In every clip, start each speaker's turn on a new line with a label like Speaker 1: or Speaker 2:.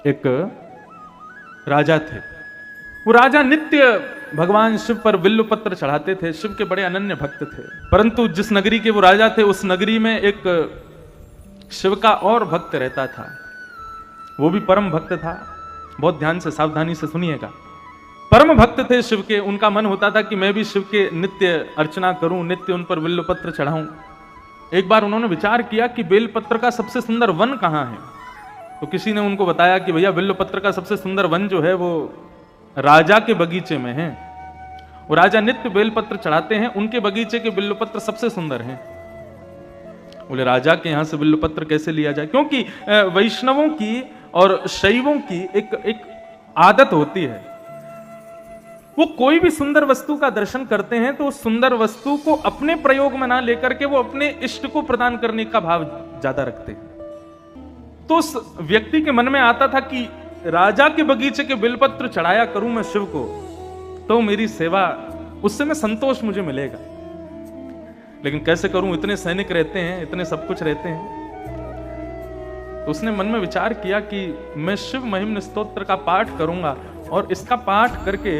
Speaker 1: एक राजा थे। वो राजा नित्य भगवान शिव पर बिल्व पत्र चढ़ाते थे, शिव के बड़े अनन्य भक्त थे। परंतु जिस नगरी के वो राजा थे, उस नगरी में एक शिव का और भक्त रहता था। वो भी परम भक्त था। बहुत ध्यान से सावधानी से सुनिएगा। परम भक्त थे शिव के। उनका मन होता था कि मैं भी शिव के नित्य अर्चना करूं, नित्य उन पर बिल्व पत्र चढ़ाऊं। एक बार उन्होंने विचार किया कि बेलपत्र का सबसे सुंदर वन कहां है। तो किसी ने उनको बताया कि भैया बिल्व पत्र का सबसे सुंदर वन जो है वो राजा के बगीचे में है। वो राजा नित्य बेलपत्र चढ़ाते हैं, उनके बगीचे के बिल्व पत्र सबसे सुंदर हैं। बोले राजा के यहां से बिल्व पत्र कैसे लिया जाए, क्योंकि वैष्णवों की और शैवों की एक आदत होती है। वो कोई भी सुंदर वस्तु का दर्शन करते हैं तो उस सुंदर वस्तु को अपने प्रयोग में ना लेकर के वो अपने इष्ट को प्रदान करने का भाव ज्यादा रखते हैं। तो उस व्यक्ति के मन में आता था कि राजा के बगीचे के बिलपत्र चढ़ाया करूं मैं शिव को, तो मेरी सेवा, उससे मैं संतोष मुझे मिलेगा। लेकिन कैसे करूं, इतने सैनिक रहते हैं, इतने सब कुछ रहते हैं। तो उसने मन में विचार किया कि मैं शिव महिम्न स्तोत्र का पाठ करूंगा और इसका पाठ करके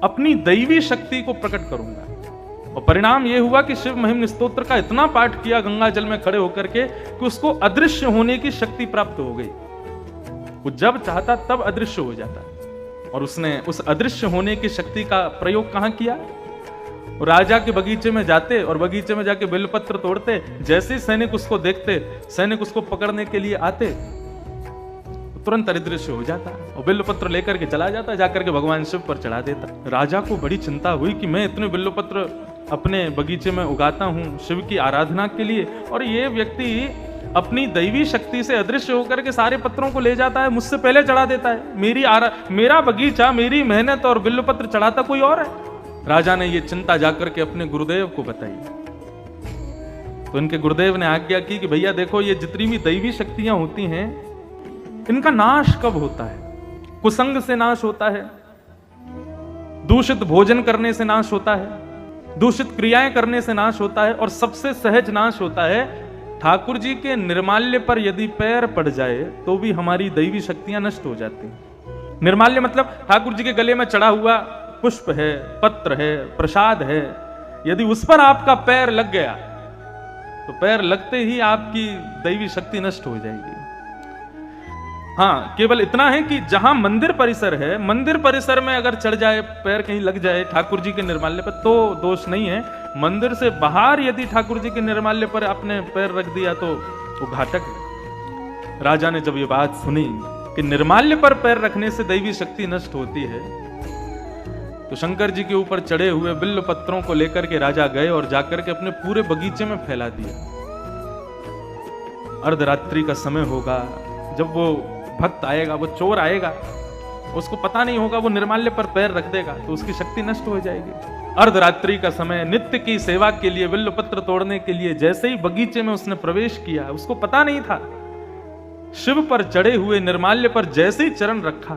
Speaker 1: अपनी दैवी शक्ति को प्रकट करूंगा। और परिणाम यह हुआ कि शिव महिम्न स्तोत्र का इतना पाठ किया गंगा जल में खड़े होकर के कि उसको अदृश्य होने की शक्ति प्राप्त हो गई। वो जब चाहता तब अदृश्य हो जाता। और उसने उस अदृश्य होने की शक्ति का प्रयोग कहां किया? राजा के बगीचे में जाते और बगीचे में जाके बेलपत्र तोड़ते। जैसे ही सैनिक उसको देखते, सैनिक उसको पकड़ने के लिए आते, तुरंत अदृश्य हो जाता और बिल्वपत्र लेकर के चला जाता, जाकर के भगवान शिव पर चढ़ा देता। राजा को बड़ी चिंता हुई कि मैं इतने बिल्वपत्र अपने बगीचे में उगाता हूं शिव की आराधना के लिए, और ये व्यक्ति अपनी दैवी शक्ति से अदृश्य होकर के सारे पत्रों को ले जाता है, मुझसे पहले चढ़ा देता है। मेरा बगीचा, मेरी मेहनत और बिल्वपत्र चढ़ाता कोई और है। राजा ने ये चिंता जाकर के अपने गुरुदेव को बताई। तो इनके गुरुदेव ने आज्ञा की कि भैया देखो, ये जितनी भी दैवी शक्तियां होती हैं, इनका नाश कब होता है? कुसंग से नाश होता है, दूषित भोजन करने से नाश होता है, दूषित क्रियाएं करने से नाश होता है, और सबसे सहज नाश होता है ठाकुर जी के निर्माल्य पर यदि पैर पड़ जाए तो भी हमारी दैवी शक्तियां नष्ट हो जाती हैं। निर्माल्य मतलब ठाकुर जी के गले में चढ़ा हुआ पुष्प है, पत्र है, प्रसाद है, यदि उस पर आपका पैर लग गया तो पैर लगते ही आपकी दैवी शक्ति नष्ट हो जाएगी। हाँ, केवल इतना है कि जहां मंदिर परिसर है, मंदिर परिसर में अगर चढ़ जाए, पैर कहीं लग जाए ठाकुर जी के निर्माल्य पर, तो दोष नहीं है। मंदिर से बाहर यदि ठाकुर जी के निर्माल्य पर आपने पैर रख दिया तो वो घातक है। राजा ने जब ये बात सुनी कि निर्माल्य पर पैर रखने से दैवी शक्ति नष्ट होती है, तो शंकर जी के ऊपर चढ़े हुए बिल्व पत्रों को लेकर के राजा गए और जाकर के अपने पूरे बगीचे में फैला दिया। अर्धरात्रि का समय होगा, जब वो भक्त आएगा, वो चोर आएगा, उसको पता नहीं होगा, वो निर्माल्य पर पैर रख देगा तो उसकी शक्ति नष्ट हो जाएगी। अर्धरात्रि का समय, नित्य की सेवा के लिए, बिल्व पत्र तोड़ने के लिए जैसे ही बगीचे में उसने प्रवेश किया, उसको पता नहीं था, शिव पर चढ़े हुए निर्माल्य पर जैसे ही चरण रखा,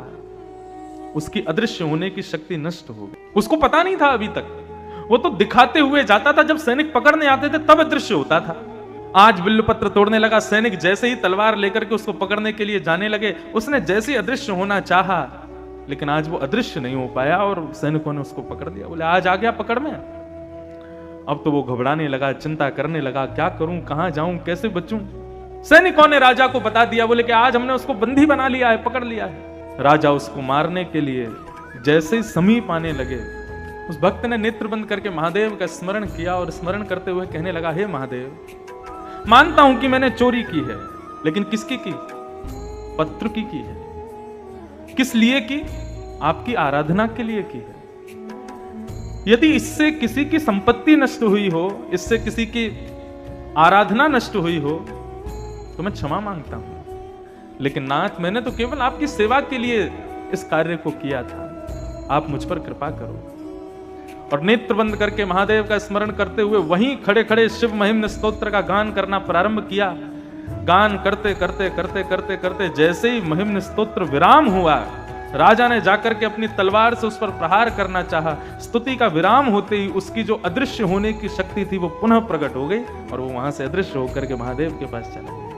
Speaker 1: उसकी अदृश्य होने की शक्ति नष्ट हो गई। उसको पता नहीं था अभी तक। वो तो दिखाते हुए जाता था, जब सैनिक पकड़ने आते थे तब अदृश्य होता था। आज बिल्वपत्र तोड़ने लगा, सैनिक जैसे ही तलवार लेकर के उसको पकड़ने के लिए जाने लगे, उसने जैसे ही अदृश्य होना चाहा, लेकिन आज वो अदृश्य नहीं हो पाया और सैनिकों ने उसको पकड़ दिया। बोले आज आ गया पकड़ में। अब तो वो घबराने लगा, चिंता करने लगा, क्या करूं, कहां जाऊं, कैसे बचूं। सैनिकों ने राजा को बता दिया, बोले कि आज हमने उसको बंदी बना लिया है, पकड़ लिया है। राजा उसको मारने के लिए जैसे ही समीप आने लगे, उस भक्त ने नेत्र बंद करके महादेव का स्मरण किया और स्मरण करते हुए कहने लगा, हे महादेव, मानता हूं कि मैंने चोरी की है, लेकिन किसकी की? पत्र की है। किस लिए की? आपकी आराधना के लिए की है। यदि इससे किसी की संपत्ति नष्ट हुई हो, इससे किसी की आराधना नष्ट हुई हो, तो मैं क्षमा मांगता हूं, लेकिन नाथ, मैंने तो केवल आपकी सेवा के लिए इस कार्य को किया था, आप मुझ पर कृपा करो। और नेत्र बंद करके महादेव का स्मरण करते हुए वहीं खड़े खड़े शिव महिम्न स्तोत्र का गान करना प्रारंभ किया। गान करते करते करते करते करते जैसे ही महिम्न स्तोत्र विराम हुआ, राजा ने जाकर के अपनी तलवार से उस पर प्रहार करना चाहा। स्तुति का विराम होते ही उसकी जो अदृश्य होने की शक्ति थी वो पुनः प्रकट हो गई और वो वहां से अदृश्य होकर के महादेव के पास चला गया।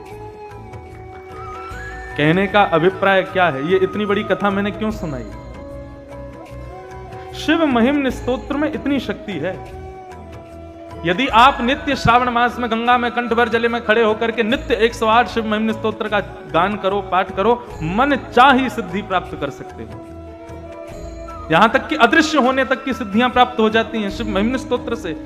Speaker 1: कहने का अभिप्राय क्या है, ये इतनी बड़ी कथा मैंने क्यों सुनाई? शिव महिम्न स्तोत्र में इतनी शक्ति है। यदि आप नित्य श्रावण मास में गंगा में कंठ भर जले में खड़े होकर के नित्य 108 शिव महिम्न स्तोत्र का गान करो, पाठ करो, मन चाही सिद्धि प्राप्त कर सकते हो। यहां तक कि अदृश्य होने तक की सिद्धियां प्राप्त हो जाती हैं शिव महिम्न स्तोत्र से।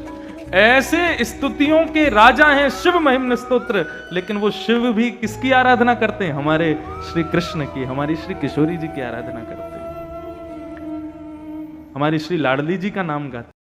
Speaker 1: ऐसे स्तुतियों के राजा हैं शिव महिम्न स्तोत्र, लेकिन वो शिव भी किसकी आराधना करते हैं? हमारे श्री कृष्ण की, हमारी श्री किशोरी जी की आराधना करते हैं, हमारी श्री लाडली जी का नाम गाते हैं।